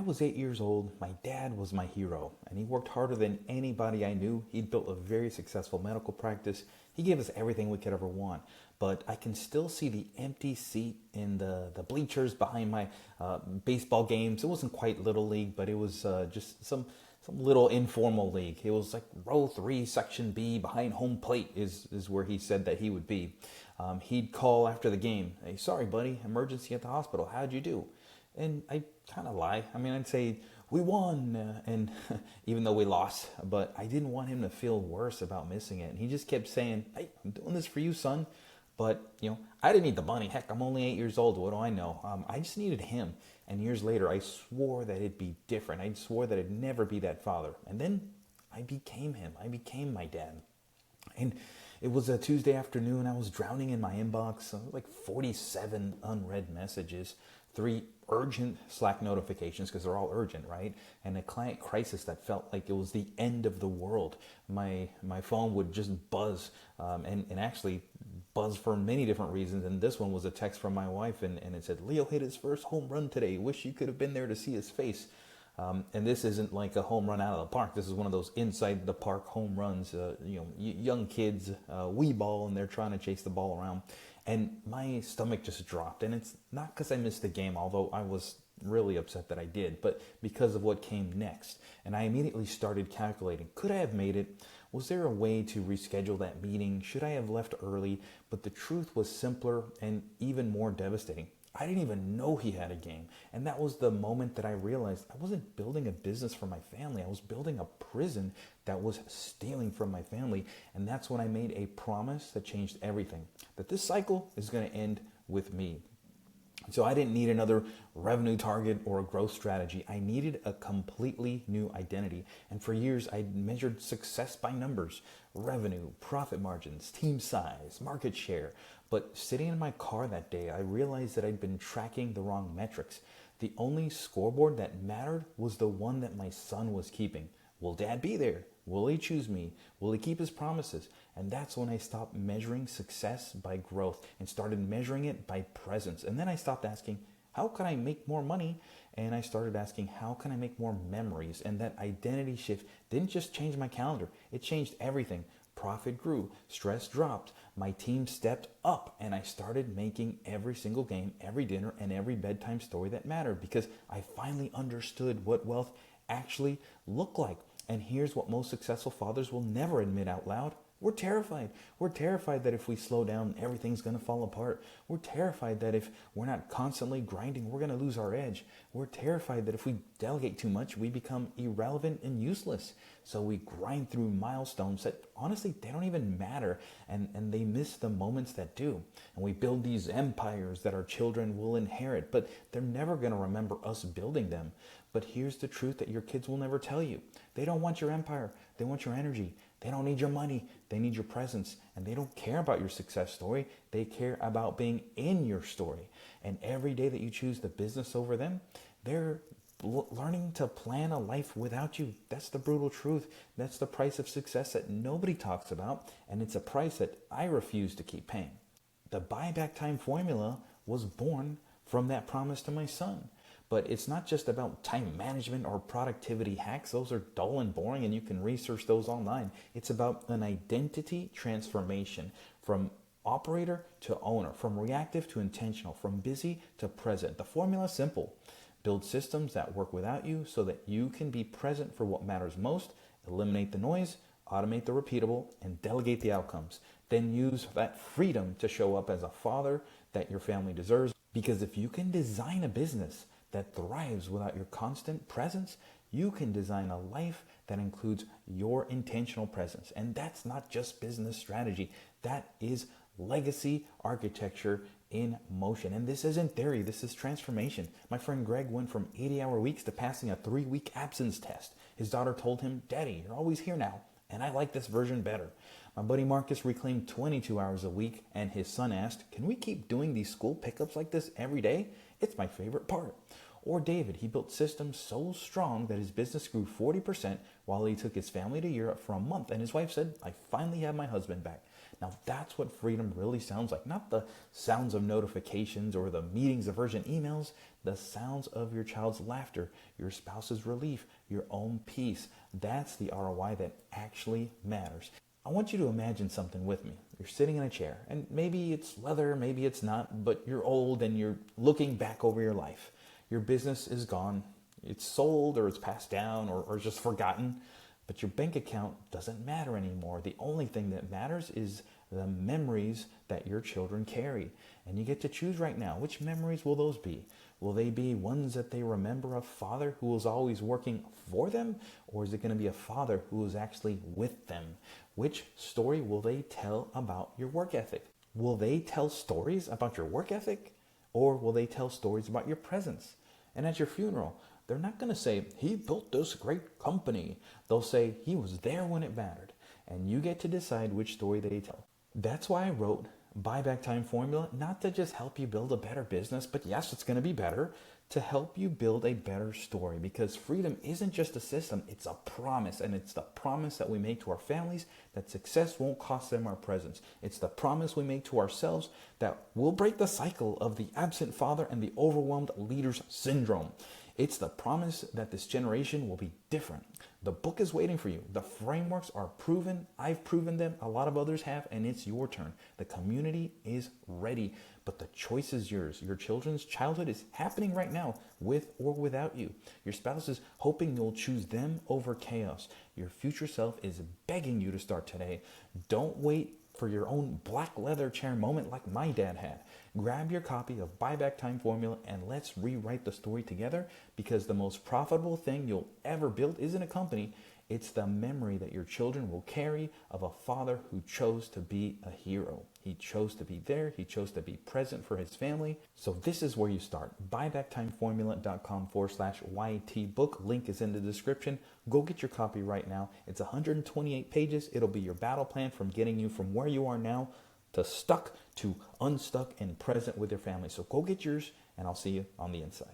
was 8 years old, my dad was my hero, and he worked harder than anybody I knew. He'd built a very successful medical practice. He gave us everything we could ever want. But I can still see the empty seat in the bleachers behind my baseball games. It wasn't quite Little League, but it was just some little informal league. It was like row 3, section B, behind home plate is where he said that he would be. He'd call after the game, "Hey, sorry, buddy, emergency at the hospital. How'd you do?" And I kind of lie. I mean, I'd say, "We won," and even though we lost, but I didn't want him to feel worse about missing it. And he just kept saying, "Hey, I'm doing this for you, son." But, I didn't need the money. Heck, I'm only 8 years old. What do I know? I just needed him. And years later, I swore that it'd be different. I swore that I'd never be that father. And then I became him. I became my dad. And it was a Tuesday afternoon. I was drowning in my inbox, like 47 unread messages, 3 urgent Slack notifications, because they're all urgent, right? And a client crisis that felt like it was the end of the world. My phone would just buzz, and actually buzz for many different reasons. And this one was a text from my wife, and it said, "Leo hit his first home run today. Wish you could have been there to see his face." And this isn't like a home run out of the park. This is one of those inside the park home runs. Young kids, wee ball, and they're trying to chase the ball around. And my stomach just dropped. And it's not because I missed the game, although I was really upset that I did, but because of what came next. And I immediately started calculating, could I have made it? Was there a way to reschedule that meeting? Should I have left early? But the truth was simpler and even more devastating. I didn't even know he had a game. And that was the moment that I realized I wasn't building a business for my family. I was building a prison that was stealing from my family. And that's when I made a promise that changed everything. That this cycle is going to end with me. So I didn't need another revenue target or a growth strategy. I needed a completely new identity. And for years, I measured success by numbers: revenue, profit margins, team size, market share. But sitting in my car that day, I realized that I'd been tracking the wrong metrics. The only scoreboard that mattered was the one that my son was keeping. Will dad be there? Will he choose me? Will he keep his promises? And that's when I stopped measuring success by growth and started measuring it by presence. And then I stopped asking, how can I make more money? And I started asking, how can I make more memories? And that identity shift didn't just change my calendar, it changed everything. Profit grew, stress dropped, my team stepped up, and I started making every single game, every dinner, and every bedtime story that mattered, because I finally understood what wealth actually looked like. And here's what most successful fathers will never admit out loud. We're terrified. We're terrified that if we slow down, everything's going to fall apart. We're terrified that if we're not constantly grinding, we're going to lose our edge. We're terrified that if we delegate too much, we become irrelevant and useless. So we grind through milestones that honestly, they don't even matter, and they miss the moments that do. And we build these empires that our children will inherit, but they're never going to remember us building them. But here's the truth that your kids will never tell you. They don't want your empire. They want your energy. They don't need your money. They need your presence. And they don't care about your success story. They care about being in your story. And every day that you choose the business over them, they're learning to plan a life without you. That's the brutal truth. That's the price of success that nobody talks about. And it's a price that I refuse to keep paying. The buyback time formula was born from that promise to my son. But it's not just about time management or productivity hacks. Those are dull and boring, and you can research those online. It's about an identity transformation from operator to owner, from reactive to intentional, from busy to present. The formula is simple. Build systems that work without you so that you can be present for what matters most, eliminate the noise, automate the repeatable, and delegate the outcomes. Then use that freedom to show up as a father that your family deserves. Because if you can design a business that thrives without your constant presence, you can design a life that includes your intentional presence. And that's not just business strategy. That is legacy architecture in motion. And this isn't theory, this is transformation. My friend Greg went from 80-hour weeks to passing a 3-week absence test. His daughter told him, "Daddy, you're always here now, and I like this version better." My buddy Marcus reclaimed 22 hours a week, and his son asked, "Can we keep doing these school pickups like this every day? It's my favorite part." Or David, he built systems so strong that his business grew 40% while he took his family to Europe for a month. And his wife said, I finally have my husband back. Now that's what freedom really sounds like. Not the sounds of notifications or the meetings of urgent emails, the sounds of your child's laughter, your spouse's relief, your own peace. That's the ROI that actually matters. I want you to imagine something with me. You're sitting in a chair, and maybe it's leather, maybe it's not, but you're old and you're looking back over your life. Your business is gone. It's sold or it's passed down or just forgotten. But your bank account doesn't matter anymore. The only thing that matters is the memories that your children carry. And you get to choose right now. Which memories will those be? Will they be ones that they remember a father who was always working for them? Or is it going to be a father who was actually with them? Which story will they tell about your work ethic? Will they tell stories about your work ethic? Or will they tell stories about your presence? And at your funeral, they're not going to say, he built this great company. They'll say, he was there when it mattered. And you get to decide which story they tell. That's why I wrote Buyback Time Formula, not to just help you build a better business, but yes, it's going to be better, to help you build a better story. Because freedom isn't just a system, it's a promise. And it's the promise that we make to our families that success won't cost them our presence. It's the promise we make to ourselves that we'll break the cycle of the absent father and the overwhelmed leader's syndrome. It's the promise that this generation will be different. The book is waiting for you. The frameworks are proven. I've proven them. A lot of others have, and it's your turn. The community is ready, but the choice is yours. Your children's childhood is happening right now, with or without you. Your spouse is hoping you'll choose them over chaos. Your future self is begging you to start today. Don't wait for your own black leather chair moment like my dad had. Grab your copy of Buyback Time Formula and let's rewrite the story together, because the most profitable thing you'll ever build isn't a company. It's the memory that your children will carry of a father who chose to be a hero. He chose to be there. He chose to be present for his family. So this is where you start. Buybacktimeformula.com/YT book. Link is in the description. Go get your copy right now. It's 128 pages. It'll be your battle plan from getting you from where you are now to stuck to unstuck and present with your family. So go get yours, and I'll see you on the inside.